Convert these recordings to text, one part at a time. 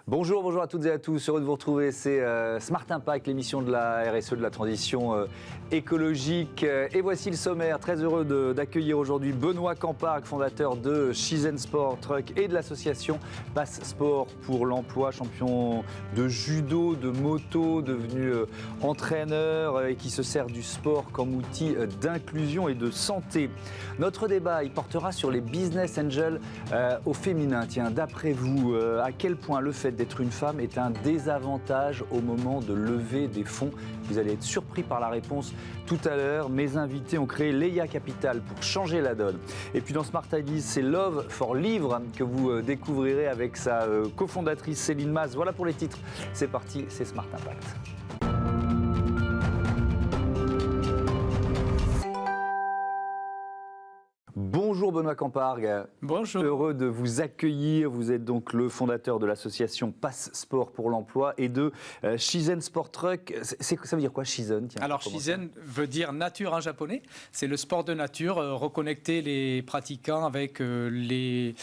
Bonjour à toutes et à tous, heureux de vous retrouver, c'est Smart Impact, l'émission de la RSE, de la transition écologique. Et voici le sommaire, très heureux d'accueillir aujourd'hui Benoît Campargue, fondateur de Shizen Sport Truck et de l'association Pass Sport pour l'emploi, champion de judo, de moto, devenu entraîneur et qui se sert du sport comme outil d'inclusion et de santé. Notre débat, il portera sur les business angels au féminin. Tiens, d'après vous, à quel point le fait d'être une femme est un désavantage au moment de lever des fonds? Vous allez être surpris par la réponse tout à l'heure. Mes invités ont créé Leia Capital pour changer la donne. Et puis dans Smart Ideas, c'est Love for Livre que vous découvrirez avec sa cofondatrice Céline Maz. Voilà pour les titres. C'est parti, c'est Smart Impact. Bonjour Benoît Campargue. Bonjour. Heureux de vous accueillir. Vous êtes donc le fondateur de l'association Pass Sport pour l'emploi et de Shizen Sport Truck. Ça veut dire quoi Shizen? Alors Shizen veut dire nature en japonais. C'est le sport de nature, reconnecter les pratiquants avec les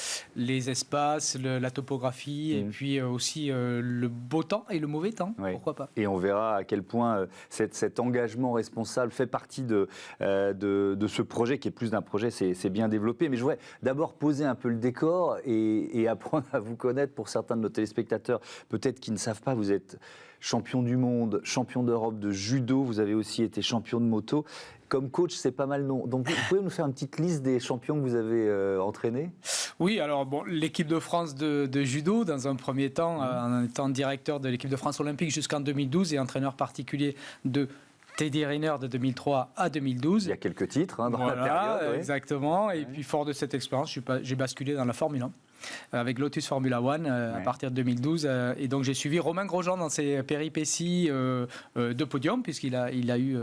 espaces, la topographie et puis aussi le beau temps et le mauvais temps. Oui. Pourquoi pas? Et on verra à quel point cet engagement responsable fait partie de ce projet qui est plus d'un projet. C'est bien développé, mais je voudrais d'abord poser un peu le décor et apprendre à vous connaître pour certains de nos téléspectateurs, peut-être qui ne savent pas. Vous êtes champion du monde, champion d'Europe de judo, vous avez aussi été champion de moto. Comme coach, c'est pas mal, non? Donc, vous pouvez nous faire une petite liste des champions que vous avez entraînés? Oui, alors bon, l'équipe de France de judo, dans un premier temps, en étant directeur de l'équipe de France olympique jusqu'en 2012 et entraîneur particulier de Teddy Riner de 2003 à 2012. Il y a quelques titres dans la période. Oui. Exactement. Et puis, fort de cette expérience, j'ai basculé dans la Formule 1. Avec Lotus Formula One à partir de 2012. Et donc, j'ai suivi Romain Grosjean dans ses péripéties de podium, puisqu'il a eu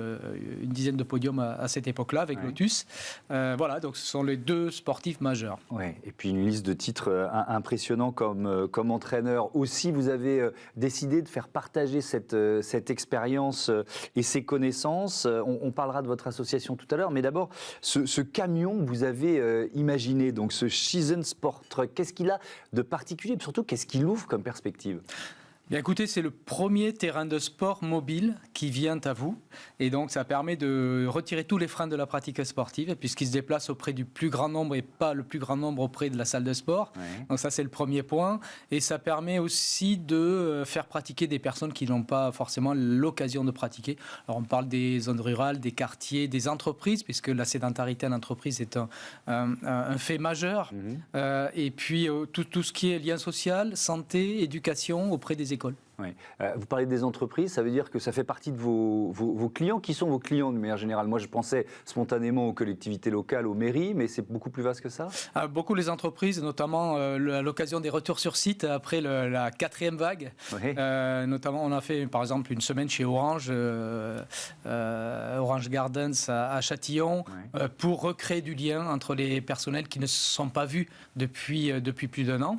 une dizaine de podiums à cette époque-là avec Lotus. Voilà, donc ce sont les deux sportifs majeurs. Ouais. Et puis, une liste de titres impressionnants comme entraîneur. Aussi, vous avez décidé de faire partager cette expérience et ces connaissances. On parlera de votre association tout à l'heure, mais d'abord, ce camion que vous avez imaginé, donc ce Shizen Sport Truck, qu'est-ce qu'il a de particulier, et surtout, qu'est-ce qu'il ouvre comme perspective? Bien, écoutez, c'est le premier terrain de sport mobile qui vient à vous. Et donc, ça permet de retirer tous les freins de la pratique sportive, puisqu'il se déplace auprès du plus grand nombre et pas le plus grand nombre auprès de la salle de sport. Oui. Donc, ça, c'est le premier point. Et ça permet aussi de faire pratiquer des personnes qui n'ont pas forcément l'occasion de pratiquer. Alors, on parle des zones rurales, des quartiers, des entreprises, puisque la sédentarité en entreprise est un fait majeur. Et puis, tout ce qui est lien social, santé, éducation auprès des écoles. Oui. Vous parlez des entreprises, ça veut dire que ça fait partie de vos clients. Qui sont vos clients de manière générale? Moi, je pensais spontanément aux collectivités locales, aux mairies, mais c'est beaucoup plus vaste que ça? Beaucoup les entreprises, notamment à l'occasion des retours sur site après la quatrième vague. Oui. Notamment, on a fait par exemple une semaine chez Orange, Orange Gardens à Châtillon, pour recréer du lien entre les personnels qui ne se sont pas vus depuis plus d'un an.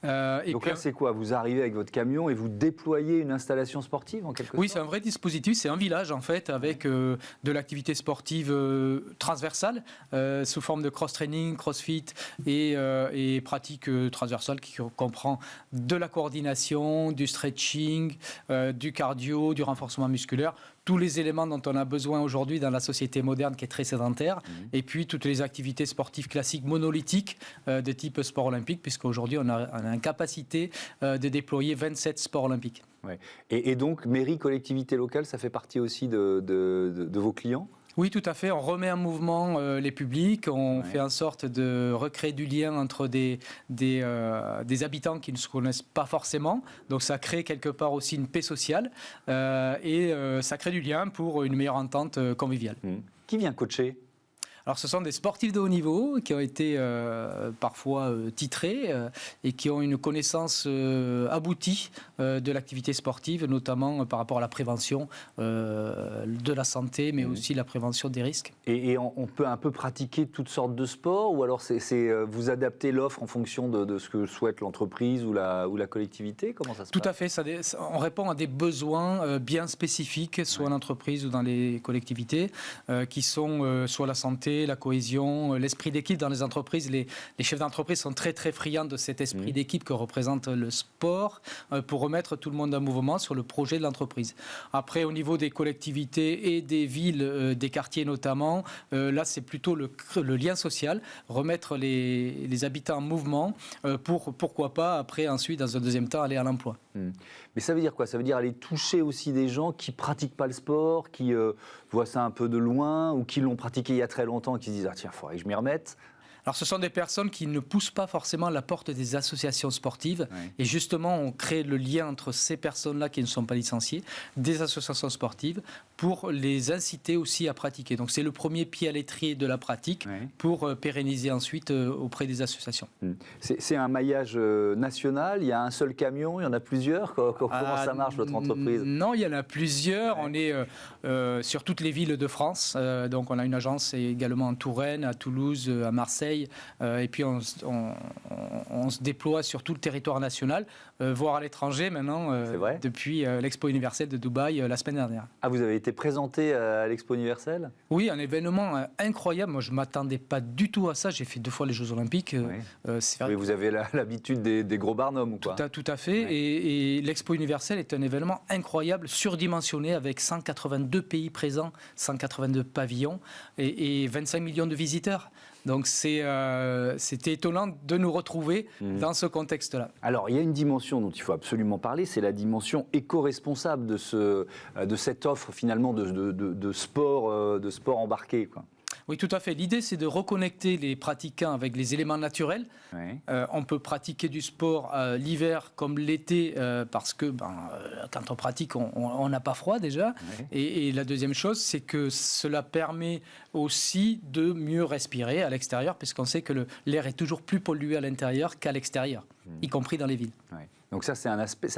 Donc là, c'est quoi? Vous arrivez avec votre camion et vous déployez une installation sportive en quelque sorte? Oui, c'est un vrai dispositif, c'est un village en fait avec de l'activité sportive transversale sous forme de cross-training, crossfit et pratique transversale qui comprend de la coordination, du stretching, du cardio, du renforcement musculaire, tous les éléments dont on a besoin aujourd'hui dans la société moderne qui est très sédentaire, et puis toutes les activités sportives classiques monolithiques de type sport olympique, puisqu'aujourd'hui on a une capacité de déployer 27 sports olympiques. Ouais. Et donc, mairie, collectivité locale, ça fait partie aussi de vos clients? Oui, tout à fait. On remet en mouvement les publics. On fait en sorte de recréer du lien entre des habitants qui ne se connaissent pas forcément. Donc, ça crée quelque part aussi une paix sociale et ça crée du lien pour une meilleure entente conviviale. Qui vient coacher? Alors, ce sont des sportifs de haut niveau qui ont été parfois titrés et qui ont une connaissance aboutie de l'activité sportive, notamment par rapport à la prévention de la santé, mais aussi la prévention des risques. Et on peut un peu pratiquer toutes sortes de sports, ou alors vous adaptez l'offre en fonction de ce que souhaite l'entreprise ou la collectivité? Comment ça se passe? Tout à fait. On répond à des besoins bien spécifiques, soit en entreprise ou dans les collectivités, qui sont soit la santé, recréer la cohésion, l'esprit d'équipe dans les entreprises. Les chefs d'entreprise sont très très friands de cet esprit d'équipe que représente le sport pour remettre tout le monde en mouvement sur le projet de l'entreprise. Après, au niveau des collectivités et des villes, des quartiers notamment, là c'est plutôt le lien social, remettre les habitants en mouvement pour, pourquoi pas, après ensuite dans un deuxième temps aller à l'emploi. Mais ça veut dire quoi? Ça veut dire aller toucher aussi des gens qui ne pratiquent pas le sport, qui voient ça un peu de loin ou qui l'ont pratiqué il y a très longtemps et qui se disent « Ah tiens, il faudrait que je m'y remette ». Alors, ce sont des personnes qui ne poussent pas forcément la porte des associations sportives. Oui. Et justement, on crée le lien entre ces personnes-là qui ne sont pas licenciées, des associations sportives, pour les inciter aussi à pratiquer. Donc, c'est le premier pied à l'étrier de la pratique pour pérenniser ensuite auprès des associations. C'est un maillage national? Il y a un seul camion? Il y en a plusieurs? Comment ça marche, votre entreprise? Non, il y en a plusieurs. On est sur toutes les villes de France. Donc, on a une agence également en Touraine, à Toulouse, à Marseille. Et puis on se déploie sur tout le territoire national, voire à l'étranger maintenant, depuis l'Expo universelle de Dubaï la semaine dernière. Ah, vous avez été présenté à l'Expo universelle? Oui, un événement incroyable. Moi, je ne m'attendais pas du tout à ça. J'ai fait 2 fois les Jeux Olympiques. Oui, vous avez l'habitude des gros barnums ou quoi? Tout à fait. Et l'Expo universelle est un événement incroyable, surdimensionné, avec 182 pays présents, 182 pavillons et 25 millions de visiteurs. Donc c'était étonnant de nous retrouver dans ce contexte-là. Alors il y a une dimension dont il faut absolument parler, c'est la dimension éco-responsable de cette offre finalement de sport embarqué, quoi. Oui, tout à fait. L'idée, c'est de reconnecter les pratiquants avec les éléments naturels. On peut pratiquer du sport l'hiver comme l'été parce que quand on pratique, on n'a pas froid déjà. Et la deuxième chose, c'est que cela permet aussi de mieux respirer à l'extérieur, puisqu'on sait que l'air est toujours plus pollué à l'intérieur qu'à l'extérieur, y compris dans les villes. Donc ça, c'est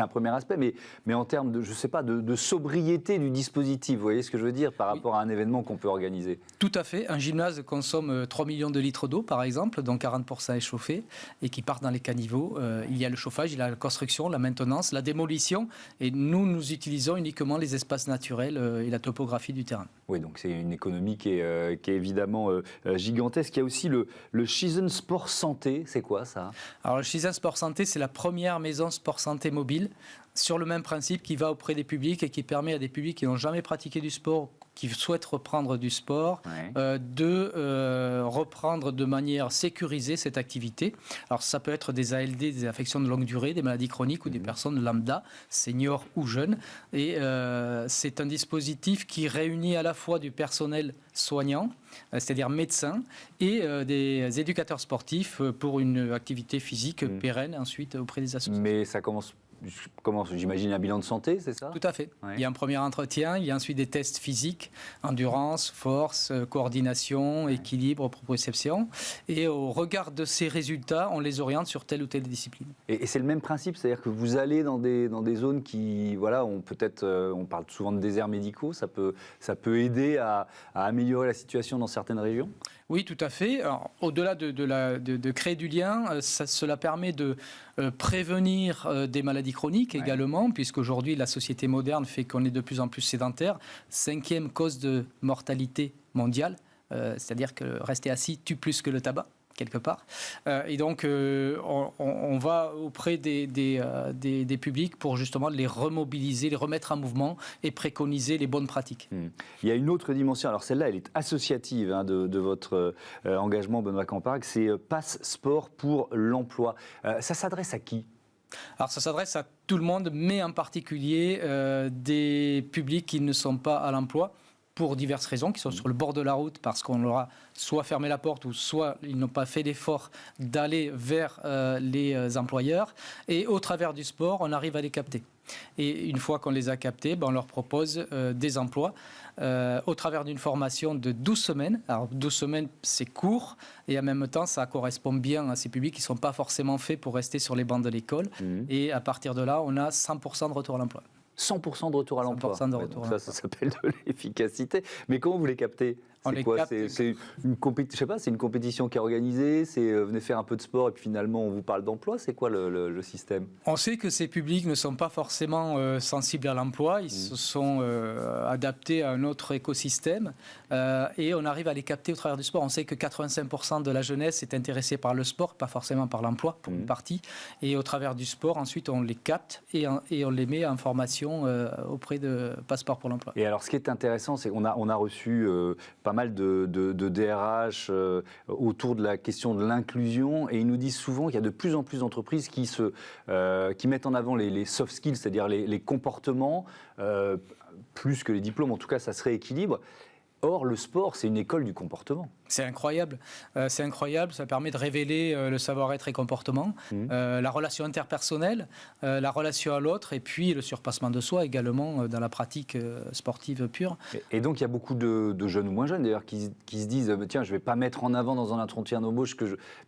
un premier aspect, mais en termes de, je sais pas, de sobriété du dispositif, vous voyez ce que je veux dire, par rapport à un événement qu'on peut organiser? Tout à fait. Un gymnase consomme 3 millions de litres d'eau, par exemple, dont 40% est chauffé, et qui partent dans les caniveaux. Il y a le chauffage, il y a la construction, la maintenance, la démolition, et nous utilisons uniquement les espaces naturels et la topographie du terrain. Oui, donc c'est une économie qui est évidemment gigantesque. Il y a aussi le Shisen Sport Santé, c'est quoi ça? Alors le Shisen Sport Santé, c'est la première maison sport santé mobile, sur le même principe, qui va auprès des publics et qui permet à des publics qui n'ont jamais pratiqué du sport, qui souhaitent reprendre du sport, de reprendre de manière sécurisée cette activité. Alors ça peut être des ALD, des affections de longue durée, des maladies chroniques ou des personnes lambda, seniors ou jeunes. Et c'est un dispositif qui réunit à la fois du personnel soignant, c'est-à-dire médecins, et des éducateurs sportifs pour une activité physique pérenne ensuite auprès des associations. Mais ça commence, j'imagine, un bilan de santé, c'est ça? Tout à fait. Il y a un premier entretien, il y a ensuite des tests physiques, endurance, force, coordination, équilibre, proprioception. Et au regard de ces résultats, on les oriente sur telle ou telle discipline. Et c'est le même principe, c'est-à-dire que vous allez dans des zones qui, voilà, on parle souvent de déserts médicaux, ça peut aider à améliorer la situation dans certaines régions? Oui, tout à fait. Alors, au-delà de créer du lien, cela permet de prévenir des maladies chroniques également, puisqu'aujourd'hui, la société moderne fait qu'on est de plus en plus sédentaire. 5e cause de mortalité mondiale, c'est-à-dire que rester assis tue plus que le tabac, quelque part. Et donc, on va auprès des publics pour justement les remobiliser, les remettre en mouvement et préconiser les bonnes pratiques. Il y a une autre dimension, alors celle-là, elle est associative de votre engagement, Benoît Campargue, c'est Pass Sport pour l'emploi. Ça s'adresse à qui? Alors ça s'adresse à tout le monde, mais en particulier des publics qui ne sont pas à l'emploi, pour diverses raisons, qui sont sur le bord de la route parce qu'on leur a soit fermé la porte ou soit ils n'ont pas fait l'effort d'aller vers les employeurs. Et au travers du sport, on arrive à les capter. Et une fois qu'on les a captés, on leur propose des emplois au travers d'une formation de 12 semaines. Alors 12 semaines, c'est court et en même temps, ça correspond bien à ces publics qui ne sont pas forcément faits pour rester sur les bancs de l'école. Et à partir de là, on a 100% de retour à l'emploi. 100% de retour à l'emploi. 100% de retour à l'emploi. Ça s'appelle de l'efficacité. Mais comment vous les captez? C'est quoi? C'est une compétition qui est organisée, c'est venez faire un peu de sport et puis finalement on vous parle d'emploi, c'est quoi le système? On sait que ces publics ne sont pas forcément sensibles à l'emploi, ils se sont adaptés à un autre écosystème et on arrive à les capter au travers du sport. On sait que 85% de la jeunesse est intéressée par le sport, pas forcément par l'emploi pour une partie, et au travers du sport, ensuite on les capte et on les met en formation auprès de Passeport pour l'emploi. Et alors ce qui est intéressant, c'est qu'on a reçu pas mal de DRH autour de la question de l'inclusion et ils nous disent souvent qu'il y a de plus en plus d'entreprises qui mettent en avant les soft skills, c'est-à-dire les comportements, plus que les diplômes, en tout cas ça se rééquilibre. Or, le sport, c'est une école du comportement. C'est incroyable, ça permet de révéler le savoir-être et comportement, la relation interpersonnelle, la relation à l'autre et puis le surpassement de soi également dans la pratique sportive pure. Et donc il y a beaucoup de jeunes ou moins jeunes d'ailleurs qui se disent tiens, je ne vais pas mettre en avant dans un entretien d'embauche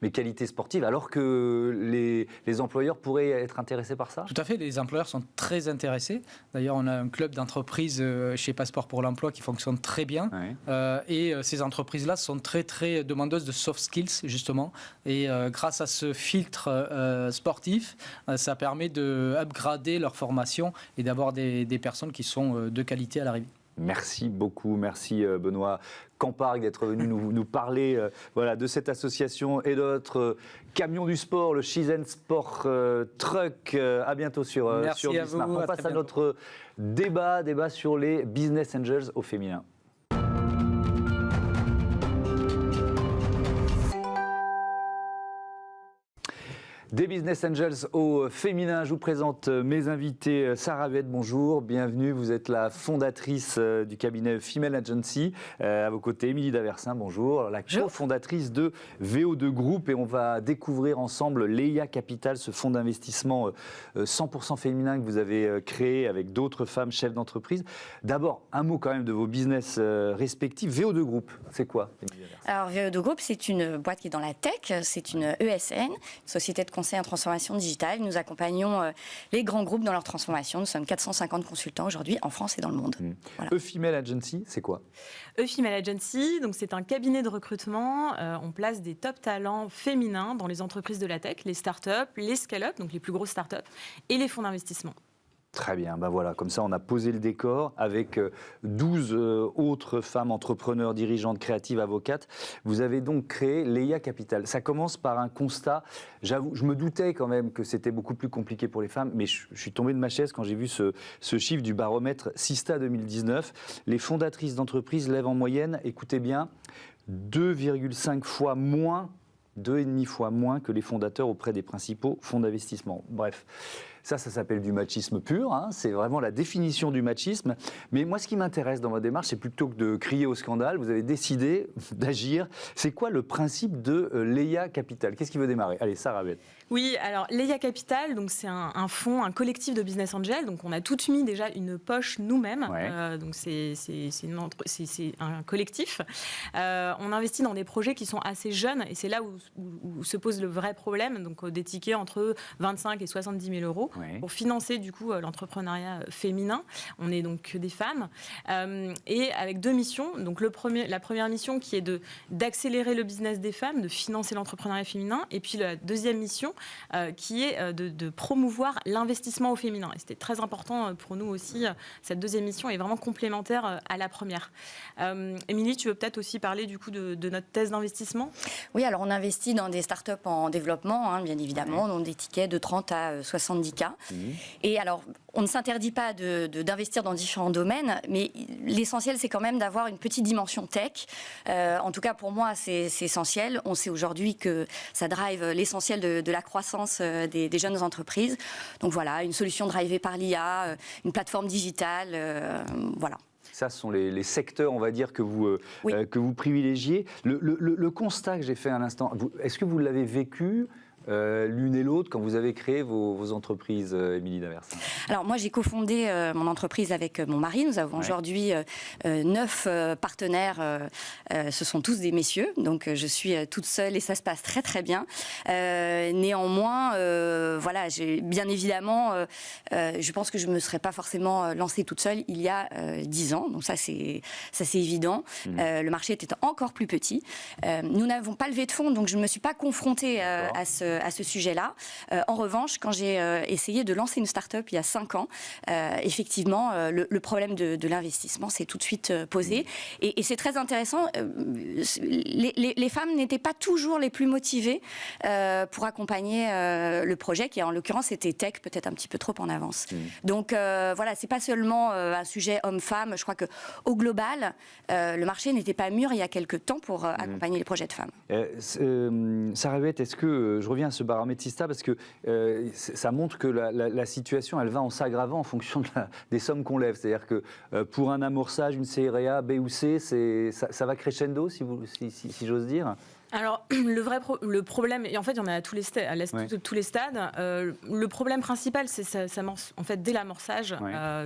mes qualités sportives alors que les employeurs pourraient être intéressés par ça. Tout à fait, les employeurs sont très intéressés. D'ailleurs, on a un club d'entreprises chez Passeport pour l'emploi qui fonctionne très bien et ces entreprises-là sont très demandeuse de soft skills justement et grâce à ce filtre sportif ça permet de upgrader leur formation et d'avoir des personnes qui sont de qualité à l'arrivée. Merci beaucoup, merci Benoît Campargue d'être venu nous parler de cette association et de notre camion du sport, le Shizen Sport Truck. À bientôt sur Bismarck. On passe à notre débat sur les business angels au féminin. Des Business Angels au féminin, je vous présente mes invités. Sarah Huet, bonjour, bienvenue. Vous êtes la fondatrice du cabinet Female Agency. À vos côtés, Émilie Daversin, bonjour. La cofondatrice de VO2 Group. Et on va découvrir ensemble Leia Capital, ce fonds d'investissement 100% féminin que vous avez créé avec d'autres femmes chefs d'entreprise. D'abord, un mot quand même de vos business respectifs. VO2 Group, c'est quoi, Émilie Daversin? Alors, VO2 Group, c'est une boîte qui est dans la tech. C'est une ESN, une société de conseil en transformation digitale. Nous accompagnons les grands groupes dans leur transformation. Nous sommes 450 consultants aujourd'hui en France et dans le monde. Voilà. E-Female Agency, c'est quoi? E-Female Agency, donc c'est un cabinet de recrutement. On place des top talents féminins dans les entreprises de la tech, les startups, les scale-up, donc les plus grosses startups, et les fonds d'investissement. Très bien, voilà, comme ça on a posé le décor avec 12 autres femmes entrepreneurs, dirigeantes, créatives, avocates. Vous avez donc créé Leia Capital. Ça commence par un constat, j'avoue, je me doutais quand même que c'était beaucoup plus compliqué pour les femmes, mais je suis tombé de ma chaise quand j'ai vu ce chiffre du baromètre Sista 2019. Les fondatrices d'entreprises lèvent en moyenne, écoutez bien, 2,5 fois moins, 2,5 fois moins que les fondateurs auprès des principaux fonds d'investissement. Bref. Ça s'appelle du machisme pur, hein. C'est vraiment la définition du machisme. Mais moi, ce qui m'intéresse dans votre démarche, c'est plutôt que de crier au scandale, vous avez décidé d'agir. C'est quoi le principe de Leia Capital? Qu'est-ce qui veut démarrer? Allez, Sarah Huet. Oui, alors Leia Capital, donc c'est un fonds, un collectif de business angels. Donc on a toutes mis déjà une poche nous-mêmes. Ouais. Donc c'est un collectif. On investit dans des projets qui sont assez jeunes et c'est là où se pose le vrai problème. Donc des tickets entre 25 et 70 000 euros pour financer du coup l'entrepreneuriat féminin. On est donc des femmes et avec deux missions. Donc la première mission qui est d'accélérer le business des femmes, de financer l'entrepreneuriat féminin, et puis la deuxième mission qui est de promouvoir l'investissement au féminin. Et c'était très important pour nous aussi. Cette deuxième mission est vraiment complémentaire à la première. Émilie, tu veux peut-être aussi parler du coup de notre thèse d'investissement? Oui, alors on investit dans des startups en développement, hein, bien évidemment, dans des tickets de 30 à 70 cas. Et alors, on ne s'interdit pas d'investir dans différents domaines, mais l'essentiel, c'est quand même d'avoir une petite dimension tech. En tout cas, pour moi, c'est essentiel. On sait aujourd'hui que ça drive l'essentiel de la croissance des jeunes entreprises. Donc voilà, une solution drivée par l'IA, une plateforme digitale, voilà. Ça, ce sont les secteurs, on va dire, que vous privilégiez. Le constat que j'ai fait à l'instant, est-ce que vous l'avez vécu l'une et l'autre quand vous avez créé vos entreprises, Émilie Daversin? Alors moi j'ai cofondé mon entreprise avec mon mari. Nous avons aujourd'hui 9 partenaires. Ce sont tous des messieurs, donc je suis toute seule et ça se passe très très bien. Néanmoins, voilà, bien évidemment, je pense que je ne me serais pas forcément lancée toute seule il y a 10 ans. Donc ça c'est évident. Le marché était encore plus petit. Nous n'avons pas levé de fonds, donc je ne me suis pas confrontée à ce sujet-là. En revanche, quand j'ai essayé de lancer une start-up il y a 5 ans, effectivement, le problème de l'investissement s'est tout de suite posé. Et c'est très intéressant. Les femmes n'étaient pas toujours les plus motivées pour accompagner le projet, qui en l'occurrence était tech, peut-être un petit peu trop en avance. Donc voilà, c'est pas seulement un sujet homme-femme. Je crois qu'au global, le marché n'était pas mûr il y a quelques temps pour accompagner les projets de femmes. Sarah Huet, est-ce que, je reviens à ce baromètre Sista, parce que ça montre que la situation, elle va en s'aggravant en fonction des sommes qu'on lève. C'est-à-dire que pour un amorçage, une CRA, B ou C, ça va crescendo, si j'ose dire. Alors, le problème, et en fait, il y en a à tous les stades. Le problème principal, c'est en fait, dès l'amorçage,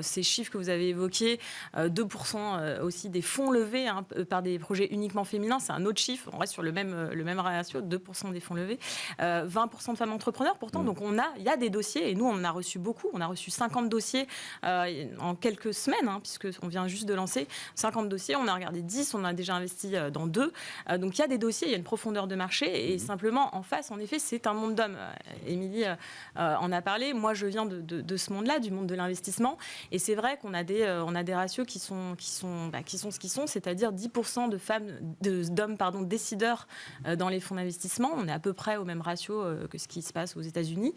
ces chiffres que vous avez évoqués, 2% aussi des fonds levés par des projets uniquement féminins, c'est un autre chiffre. On reste sur le même ratio, 2% des fonds levés, 20% de femmes entrepreneurs. Pourtant, donc il y a des dossiers, et nous, on en a reçu beaucoup. On a reçu 50 dossiers en quelques semaines, puisqu'on vient juste de lancer 50 dossiers. On a regardé 10, on a déjà investi dans 2. Donc, il y a des dossiers, il y a une profondeur de marché et simplement en face, en effet, c'est un monde d'hommes. Émilie en a parlé. Moi, je viens de ce monde-là, du monde de l'investissement, et c'est vrai qu'on a des ratios qui sont ce qu'ils sont, c'est-à-dire 10% d'hommes décideurs dans les fonds d'investissement. On est à peu près au même ratio que ce qui se passe aux États-Unis.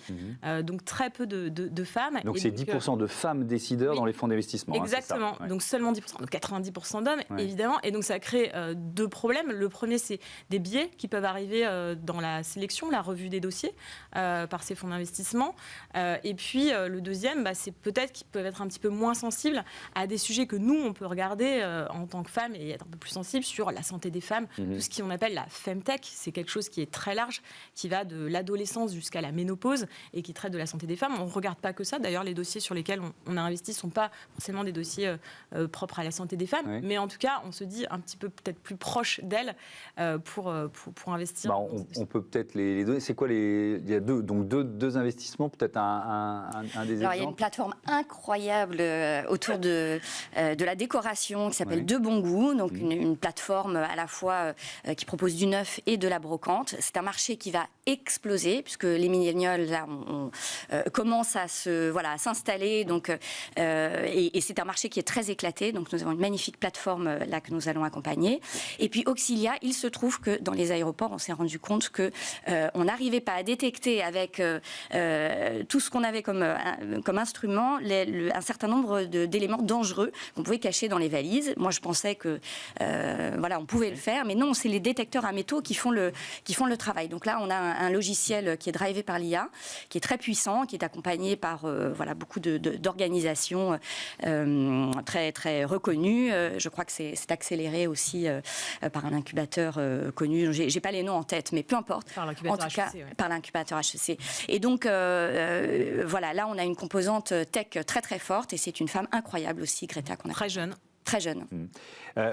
Donc très peu de femmes. Donc c'est 10% de femmes décideurs dans les fonds d'investissement. Exactement. C'est ça, donc seulement 10%, donc 90% d'hommes, évidemment. Et donc ça crée 2 problèmes. Le premier, c'est des biais qui peuvent arriver dans la sélection, la revue des dossiers par ces fonds d'investissement. Et puis le deuxième, c'est peut-être qu'ils peuvent être un petit peu moins sensibles à des sujets que nous, on peut regarder en tant que femmes et être un peu plus sensibles sur la santé des femmes, tout ce qu'on appelle la femtech. C'est quelque chose qui est très large, qui va de l'adolescence jusqu'à la ménopause et qui traite de la santé des femmes. On ne regarde pas que ça. D'ailleurs, les dossiers sur lesquels on a investi ne sont pas forcément des dossiers propres à la santé des femmes. Mais en tout cas, on se dit un petit peu peut-être plus proche d'elles pour investir. On peut peut-être les donner. C'est quoi il y a deux investissements, peut-être un des exemples. Alors, il y a une plateforme incroyable autour de la décoration qui s'appelle De Bon Goût, donc une plateforme à la fois qui propose du neuf et de la brocante. C'est un marché qui va exploser puisque les millénials là commencent à s'installer, donc et c'est un marché qui est très éclaté. Donc nous avons une magnifique plateforme là que nous allons accompagner. Et puis Auxilia, il se trouve que dans les aéroports, on s'est rendu compte que on n'arrivait pas à détecter avec tout ce qu'on avait comme instrument un certain nombre d'éléments dangereux qu'on pouvait cacher dans les valises. Moi, je pensais que on pouvait le faire, mais non, c'est les détecteurs à métaux qui font le travail. Donc là, on a un logiciel qui est drivé par l'IA, qui est très puissant, qui est accompagné par beaucoup d'organisations très très reconnues. Je crois que c'est accéléré aussi par un incubateur connu. J'ai pas les noms en tête, mais peu importe. Par l'incubateur HEC. Par l'incubateur HEC. Et donc, là, on a une composante tech très, très forte, et c'est une femme incroyable aussi, Greta, qu'on a. Très jeune. Très jeune.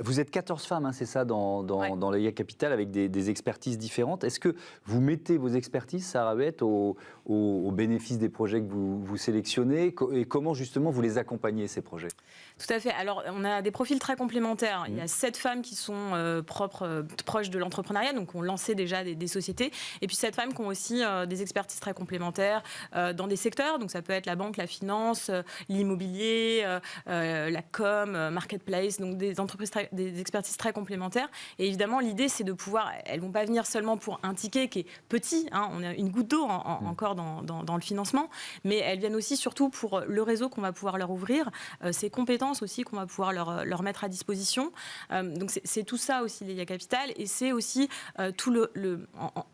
Vous êtes 14 femmes, c'est ça, dans l'IA Capital, avec des expertises différentes. Est-ce que vous mettez vos expertises, Sarah Huet, au bénéfice des projets que vous sélectionnez, et comment justement vous les accompagnez, ces projets? Tout à fait. Alors, on a des profils très complémentaires. Il y a 7 femmes qui sont proches de l'entrepreneuriat, donc ont lancé déjà des sociétés. Et puis 7 femmes qui ont aussi des expertises très complémentaires dans des secteurs. Donc ça peut être la banque, la finance, l'immobilier, la com, marketplace, donc des entreprises, des expertises très complémentaires. Et évidemment, l'idée, c'est de pouvoir... Elles ne vont pas venir seulement pour un ticket qui est petit. On a une goutte d'eau encore dans le financement. Mais elles viennent aussi surtout pour le réseau qu'on va pouvoir leur ouvrir, ces compétences aussi qu'on va pouvoir leur mettre à disposition. Donc c'est tout ça aussi l'IA Capital, et c'est aussi tout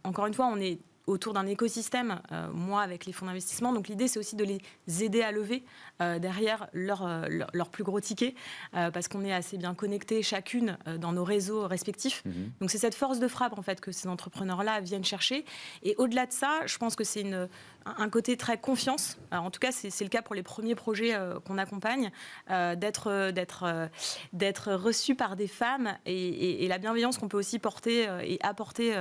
encore une fois, on est autour d'un écosystème, moi avec les fonds d'investissement. Donc l'idée, c'est aussi de les aider à lever derrière leur plus gros ticket, parce qu'on est assez bien connectés chacune dans nos réseaux respectifs. Donc c'est cette force de frappe en fait que ces entrepreneurs-là viennent chercher. Et au-delà de ça, je pense que c'est un côté très confiance. Alors, en tout cas, c'est le cas pour les premiers projets qu'on accompagne, d'être reçu par des femmes et la bienveillance qu'on peut aussi porter et apporter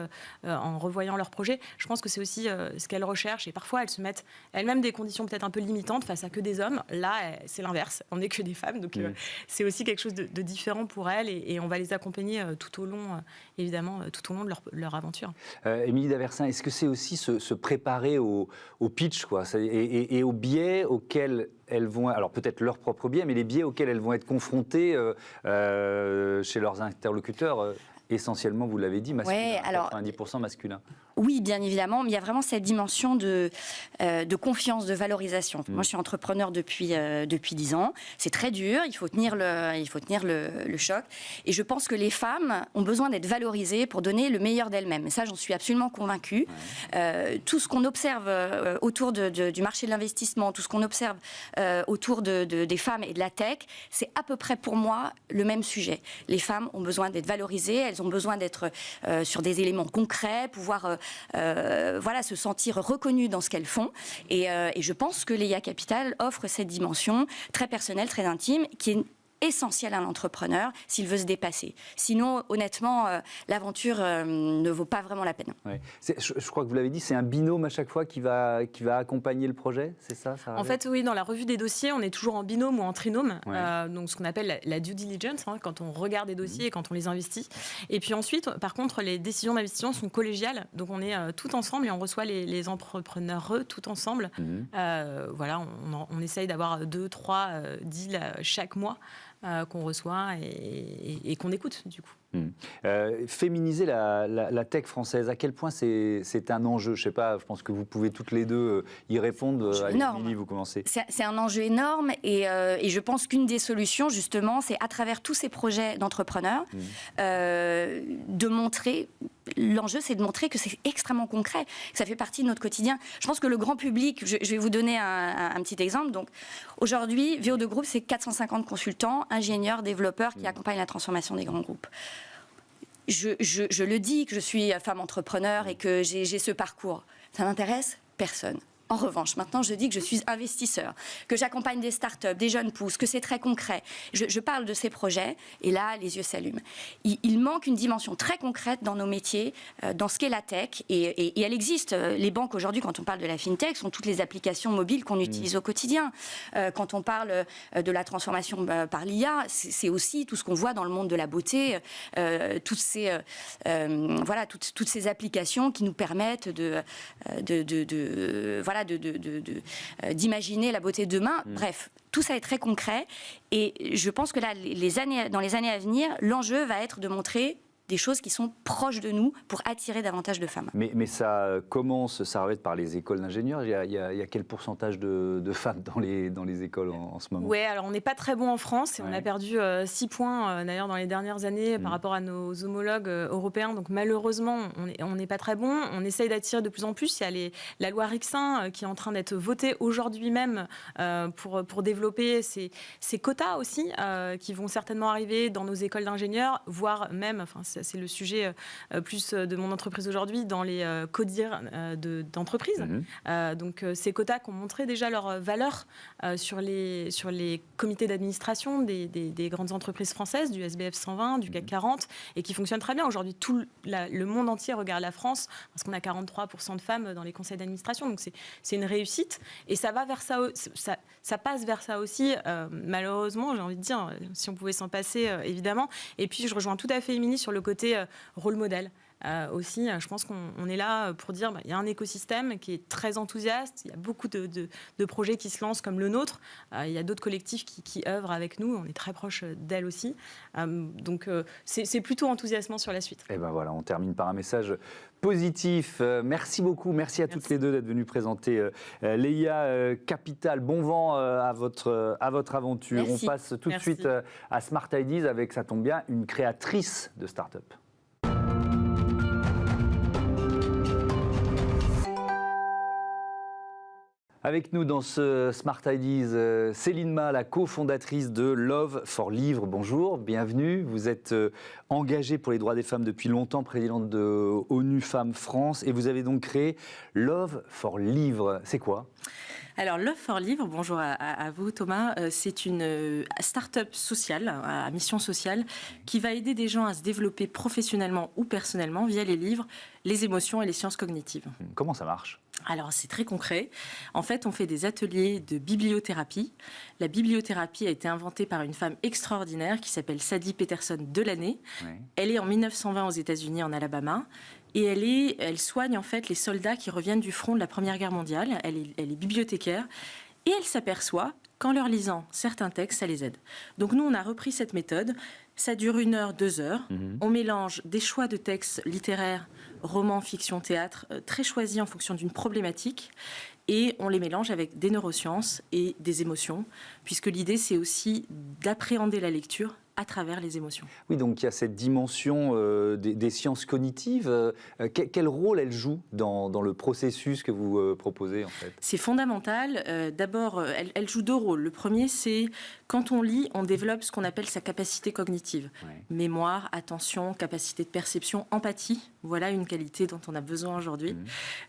en revoyant leurs projets. Je pense que c'est aussi ce qu'elles recherchent. Et parfois, elles se mettent elles-mêmes des conditions peut-être un peu limitantes face à que des hommes. Là, c'est l'inverse. On n'est que des femmes. Donc, c'est aussi quelque chose de différent pour elles. Et on va les accompagner tout au long, évidemment, tout au long de leur aventure. Émilie Daversin, est-ce que c'est aussi se préparer au pitch, quoi, et aux biais auxquels elles vont, alors peut-être leurs propres biais, mais les biais auxquels elles vont être confrontées chez leurs interlocuteurs essentiellement, vous l'avez dit, masculin, ouais, alors, 90% masculin. Oui, bien évidemment, mais il y a vraiment cette dimension de confiance, de valorisation. Moi, je suis entrepreneur depuis 10 ans. C'est très dur, il faut tenir le choc. Et je pense que les femmes ont besoin d'être valorisées pour donner le meilleur d'elles-mêmes. Et ça, j'en suis absolument convaincue. Tout ce qu'on observe autour du marché de l'investissement, tout ce qu'on observe autour des femmes et de la tech, c'est à peu près pour moi le même sujet. Les femmes ont besoin d'être valorisées, elles ont besoin d'être sur des éléments concrets, pouvoir se sentir reconnues dans ce qu'elles font. Et je pense que l'EIA Capital offre cette dimension très personnelle, très intime, qui est essentiel à l'entrepreneur s'il veut se dépasser. Sinon, honnêtement, l'aventure ne vaut pas vraiment la peine. Ouais. Je crois que vous l'avez dit, c'est un binôme à chaque fois qui va accompagner le projet, c'est ça, En fait, oui, dans la revue des dossiers, on est toujours en binôme ou en trinôme, donc ce qu'on appelle la due diligence, quand on regarde des dossiers et quand on les investit. Et puis ensuite, par contre, les décisions d'investissement sont collégiales, donc on est tout ensemble et on reçoit les entrepreneurs tout ensemble. On essaye d'avoir 2-3 deals chaque mois. Qu'on reçoit et qu'on écoute, du coup. Féminiser la tech française, à quel point c'est un enjeu? Je ne sais pas, je pense que vous pouvez toutes les deux y répondre. Émilie, vous commencez. C'est un enjeu énorme et je pense qu'une des solutions, justement, c'est à travers tous ces projets d'entrepreneurs de montrer... L'enjeu, c'est de montrer que c'est extrêmement concret, que ça fait partie de notre quotidien. Je pense que le grand public, je vais vous donner un petit exemple. Donc, aujourd'hui, VO2 Group, c'est 450 consultants, ingénieurs, développeurs qui accompagnent la transformation des grands groupes. Je le dis que je suis femme entrepreneur et que j'ai ce parcours. Ça n'intéresse personne. En revanche, maintenant, je dis que je suis investisseur, que j'accompagne des startups, des jeunes pousses, que c'est très concret. Je parle de ces projets et là, les yeux s'allument. Il manque une dimension très concrète dans nos métiers, dans ce qu'est la tech. Et elle existe. Les banques, aujourd'hui, quand on parle de la fintech, sont toutes les applications mobiles qu'on utilise au quotidien. Quand on parle de la transformation par l'IA, c'est aussi tout ce qu'on voit dans le monde de la beauté, toutes ces applications qui nous permettent d'imaginer la beauté de demain. Bref, tout ça est très concret et je pense que là, dans les années à venir, l'enjeu va être de montrer des choses qui sont proches de nous pour attirer davantage de femmes. Mais ça commence, ça va être par les écoles d'ingénieurs. Il y a quel pourcentage de femmes dans les écoles en ce moment? Oui, alors on n'est pas très bon en France et on a perdu 6 points d'ailleurs dans les dernières années par rapport à nos homologues européens. Donc malheureusement, on n'est pas très bon. On essaye d'attirer de plus en plus. Il y a la loi Rixin qui est en train d'être votée aujourd'hui même pour développer ces quotas aussi qui vont certainement arriver dans nos écoles d'ingénieurs, voire même, c'est le sujet plus de mon entreprise aujourd'hui, dans les CODIR d'entreprise. Donc ces quotas qui ont montré déjà leur valeur sur les comités d'administration des grandes entreprises françaises, du SBF 120, du CAC 40, et qui fonctionnent très bien. Aujourd'hui, tout le monde entier regarde la France, parce qu'on a 43% de femmes dans les conseils d'administration. Donc c'est une réussite. Et ça va vers ça, ça passe vers ça aussi, malheureusement, j'ai envie de dire, si on pouvait s'en passer, évidemment. Et puis je rejoins tout à fait Émilie sur le côté rôle modèle. Aussi, je pense qu'on est là pour dire il y a un écosystème qui est très enthousiaste, il y a beaucoup de projets qui se lancent comme le nôtre, il y a d'autres collectifs qui œuvrent avec nous, on est très proche d'elles aussi. Donc c'est plutôt enthousiasmant sur la suite. Et ben voilà, on termine par un message positif. Merci beaucoup, merci à toutes les deux d'être venues présenter l'EIA Capital. Bon vent à votre aventure. Merci. On passe tout de suite à Smart Ideas avec, ça tombe bien, une créatrice de start-up. Avec nous dans ce Smart Ideas, Céline Ma, la cofondatrice de Love for Livre. Bonjour, bienvenue. Vous êtes engagée pour les droits des femmes depuis longtemps, présidente de ONU Femmes France, et vous avez donc créé Love for Livre. C'est quoi ? Alors, Love for Livre, bonjour à vous Thomas, c'est une start-up sociale, à mission sociale, qui va aider des gens à se développer professionnellement ou personnellement via les livres, les émotions et les sciences cognitives. Comment ça marche ? Alors, c'est très concret. En fait, on fait des ateliers de bibliothérapie. La bibliothérapie a été inventée par une femme extraordinaire qui s'appelle Sadie Peterson Delaney. Oui. Elle est en 1920 aux États-Unis, en Alabama. Et elle soigne en fait les soldats qui reviennent du front de la Première Guerre mondiale. Elle est bibliothécaire et elle s'aperçoit qu'en leur lisant certains textes, ça les aide. Donc nous, on a repris cette méthode. Ça dure 1 heure, 2 heures. On mélange des choix de textes littéraires, romans, fiction, théâtre, très choisis en fonction d'une problématique. Et on les mélange avec des neurosciences et des émotions, puisque l'idée, c'est aussi d'appréhender la lecture à travers les émotions. Oui, donc il y a cette dimension des sciences cognitives. Quel rôle elle joue dans le processus que vous proposez en fait ? C'est fondamental. D'abord, elle joue 2 rôles. Le premier, c'est quand on lit, on développe ce qu'on appelle sa capacité cognitive. Ouais. Mémoire, attention, capacité de perception, empathie. Voilà une qualité dont on a besoin aujourd'hui.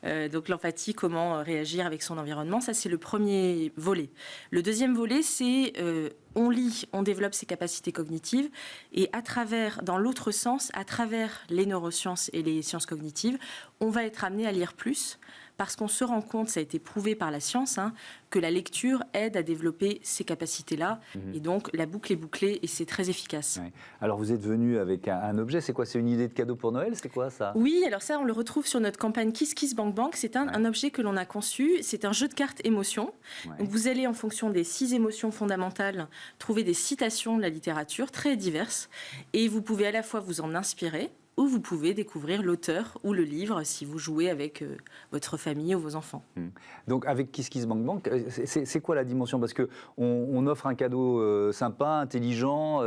Donc l'empathie, comment réagir avec son environnement, ça c'est le premier volet. Le deuxième volet, c'est on lit, on développe ses capacités cognitives et à travers, dans l'autre sens, à travers les neurosciences et les sciences cognitives, on va être amené à lire plus parce qu'on se rend compte, ça a été prouvé par la science, que la lecture aide à développer ces capacités-là. Et donc, la boucle est bouclée et c'est très efficace. Ouais. Alors, vous êtes venu avec un objet. C'est quoi ? C'est une idée de cadeau pour Noël ? C'est quoi, ça ? Oui, alors ça, on le retrouve sur notre campagne Kiss Kiss Bank Bank. C'est un objet que l'on a conçu. C'est un jeu de cartes émotions. Ouais. Donc, vous allez, en fonction des 6 émotions fondamentales, trouver des citations de la littérature très diverses. Et vous pouvez à la fois vous en inspirer, ou vous pouvez découvrir l'auteur ou le livre si vous jouez avec votre famille ou vos enfants. Donc avec Kiss Kiss Bank Bank, c'est quoi la dimension ? Parce qu'on offre un cadeau sympa, intelligent,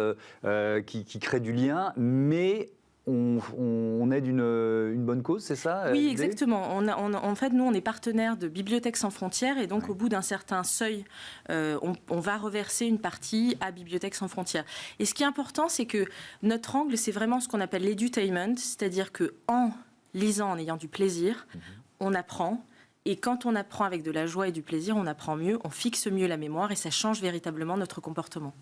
qui crée du lien, mais on aide une bonne cause, c'est ça ? Oui, exactement. En fait, nous, on est partenaire de Bibliothèques sans frontières et donc au bout d'un certain seuil, on va reverser une partie à Bibliothèques sans frontières. Et ce qui est important, c'est que notre angle, c'est vraiment ce qu'on appelle l'edutainment, c'est-à-dire qu'en lisant, en ayant du plaisir, on apprend. Et quand on apprend avec de la joie et du plaisir, on apprend mieux, on fixe mieux la mémoire et ça change véritablement notre comportement.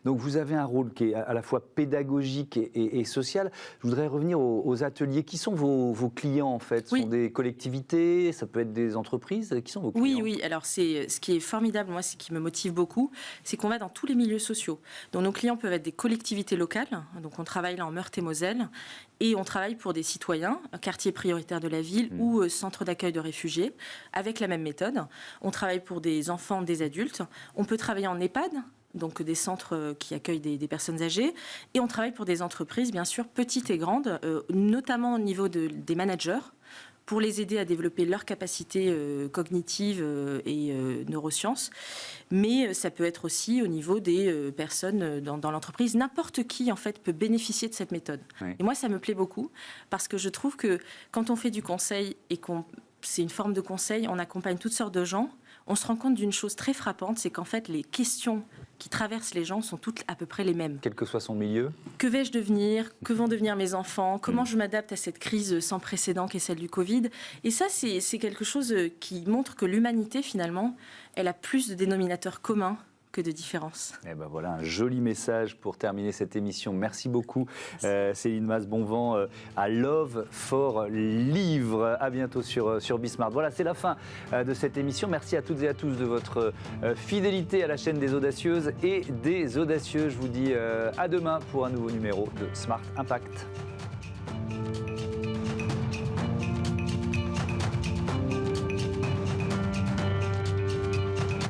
Donc vous avez un rôle qui est à la fois pédagogique et social. Je voudrais revenir aux ateliers. Qui sont vos clients en fait ? Ce sont des collectivités, ça peut être des entreprises. Qui sont vos clients ? Oui. Alors c'est ce qui est formidable, moi, ce qui me motive beaucoup, c'est qu'on va dans tous les milieux sociaux. Donc nos clients peuvent être des collectivités locales. Donc on travaille là en Meurthe-et-Moselle. Et on travaille pour des citoyens, quartiers prioritaires de la ville ou centres d'accueil de réfugiés, avec la même méthode. On travaille pour des enfants, des adultes. On peut travailler en EHPAD, donc des centres qui accueillent des personnes âgées. Et on travaille pour des entreprises, bien sûr, petites et grandes, notamment au niveau des managers, pour les aider à développer leurs capacités cognitives et neurosciences. Mais ça peut être aussi au niveau des personnes dans l'entreprise. N'importe qui, en fait, peut bénéficier de cette méthode. Oui. Et moi, ça me plaît beaucoup parce que je trouve que quand on fait du conseil et c'est une forme de conseil, on accompagne toutes sortes de gens, on se rend compte d'une chose très frappante, c'est qu'en fait, les questions qui traversent les gens sont toutes à peu près les mêmes. Quel que soit son milieu. Que vais-je devenir ? Que vont devenir mes enfants ? Comment je m'adapte à cette crise sans précédent qu'est celle du Covid ? Et ça, c'est quelque chose qui montre que l'humanité, finalement, elle a plus de dénominateurs communs que de différences. Et ben voilà un joli message pour terminer cette émission. Merci beaucoup Céline Mas, bon vent à Love for Livre. À bientôt sur Bismart. Voilà, c'est la fin de cette émission. Merci à toutes et à tous de votre fidélité à la chaîne des audacieuses et des audacieux. Je vous dis à demain pour un nouveau numéro de Smart Impact.